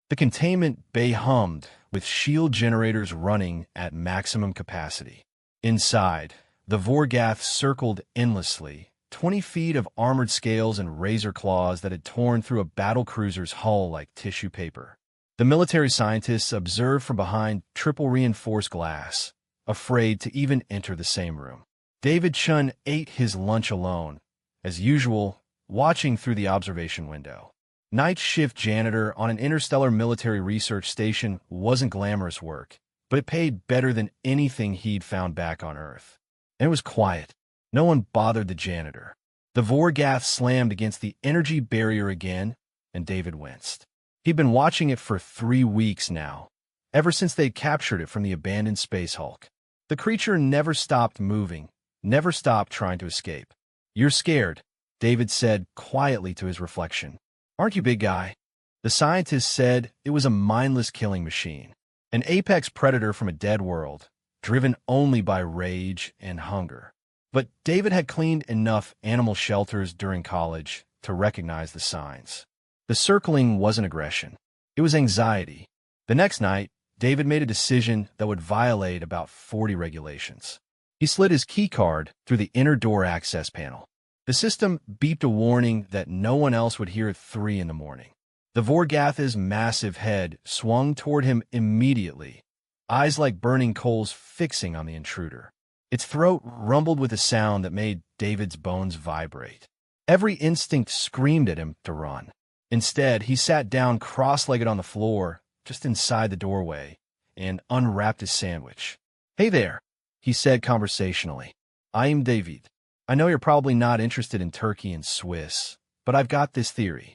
The containment bay hummed, with shield generators running at maximum capacity. Inside, the Vorgath circled endlessly, 20 feet of armored scales and razor claws that had torn through a battlecruiser's hull like tissue paper. The military scientists observed from behind triple-reinforced glass, afraid to even enter the same room. David Chun ate his lunch alone, as usual, watching through the observation window. Night shift janitor on an interstellar military research station wasn't glamorous work, but it paid better than anything he'd found back on Earth. And it was quiet. No one bothered the janitor. The Vorgath slammed against the energy barrier again, and David winced. He'd been watching it for 3 weeks now, ever since they'd captured it from the abandoned Space Hulk. The creature never stopped moving, never stopped trying to escape. "You're scared," David said quietly to his reflection. "Aren't you, big guy?" The scientist said it was a mindless killing machine, an apex predator from a dead world, driven only by rage and hunger. But David had cleaned enough animal shelters during college to recognize the signs. The circling wasn't aggression. It was anxiety. The next night, David made a decision that would violate about 40 regulations. He slid his keycard through the inner door access panel. The system beeped a warning that no one else would hear at 3 in the morning. The Vorgath's massive head swung toward him immediately, eyes like burning coals fixing on the intruder. Its throat rumbled with a sound that made David's bones vibrate. Every instinct screamed at him to run. Instead, he sat down cross-legged on the floor, just inside the doorway, and unwrapped his sandwich. "Hey there," he said conversationally. "I'm David. I know you're probably not interested in Turkey and Swiss, but I've got this theory."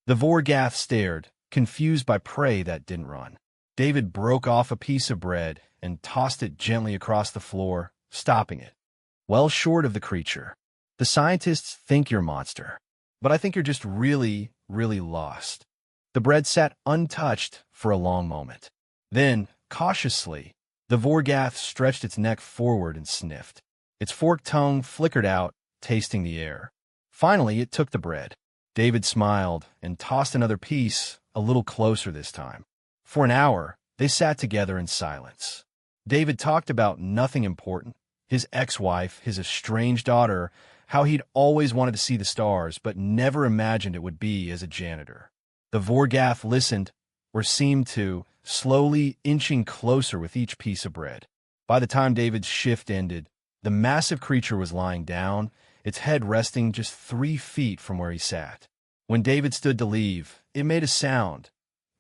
The Vorgath stared, confused by prey that didn't run. David broke off a piece of bread and tossed it gently across the floor, stopping it. "Well short of the creature. The scientists think you're a monster, but I think you're just really, really lost." The bread sat untouched for a long moment. Then, cautiously, the Vorgath stretched its neck forward and sniffed. Its forked tongue flickered out, tasting the air. Finally, it took the bread. David smiled and tossed another piece, a little closer this time. For an hour, they sat together in silence. David talked about nothing important, his ex-wife, his estranged daughter, how he'd always wanted to see the stars, but never imagined it would be as a janitor. The Vorgath listened, or seemed to, slowly inching closer with each piece of bread. By the time David's shift ended, the massive creature was lying down, its head resting just 3 feet from where he sat. When David stood to leave, it made a sound.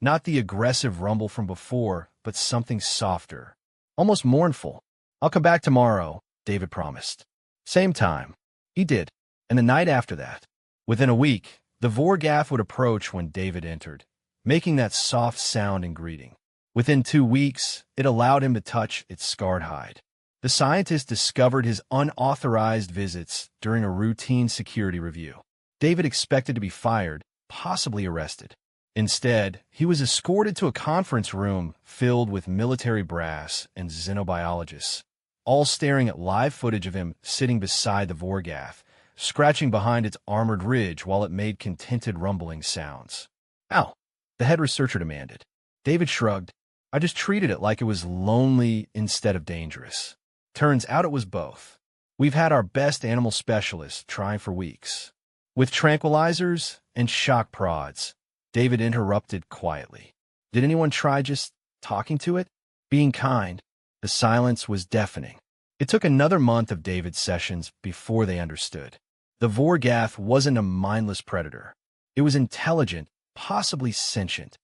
Not the aggressive rumble from before, but something softer, almost mournful. "I'll come back tomorrow," David promised. Same time. He did, and the night after that. Within a week, the Vorgath would approach when David entered, making that soft sound in greeting. Within 2 weeks, it allowed him to touch its scarred hide. The scientist discovered his unauthorized visits during a routine security review. David expected to be fired, possibly arrested. Instead, he was escorted to a conference room filled with military brass and xenobiologists, all staring at live footage of him sitting beside the Vorgath, scratching behind its armored ridge while it made contented rumbling sounds. "Ow," the head researcher demanded. David shrugged. "I just treated it like it was lonely instead of dangerous. Turns out it was both. We've had our best animal specialists trying for weeks. With tranquilizers and shock prods." David interrupted quietly. Did anyone try just talking to it? Being kind? The silence was deafening. It took another month of David's sessions before they understood. The Vorgath wasn't a mindless predator. It was intelligent, possibly sentient.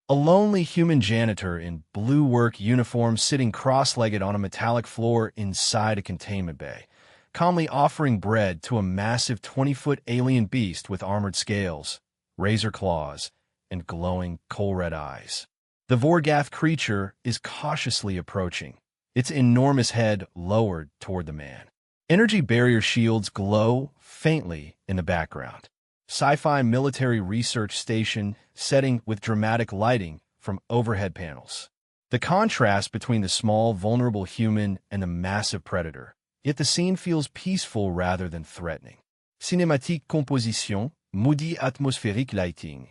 A lonely human janitor in blue work uniform sitting cross-legged on a metallic floor inside a containment bay, calmly offering bread to a massive 20-foot alien beast with armored scales, razor claws, and glowing coal-red eyes. The Vorgath creature is cautiously approaching, its enormous head lowered toward the man. Energy barrier shields glow faintly in the background. Sci-Fi military research station setting with dramatic lighting from overhead panels. The contrast between the small, vulnerable human and the massive predator. Yet the scene feels peaceful rather than threatening. Cinématique composition, moody atmospheric lighting.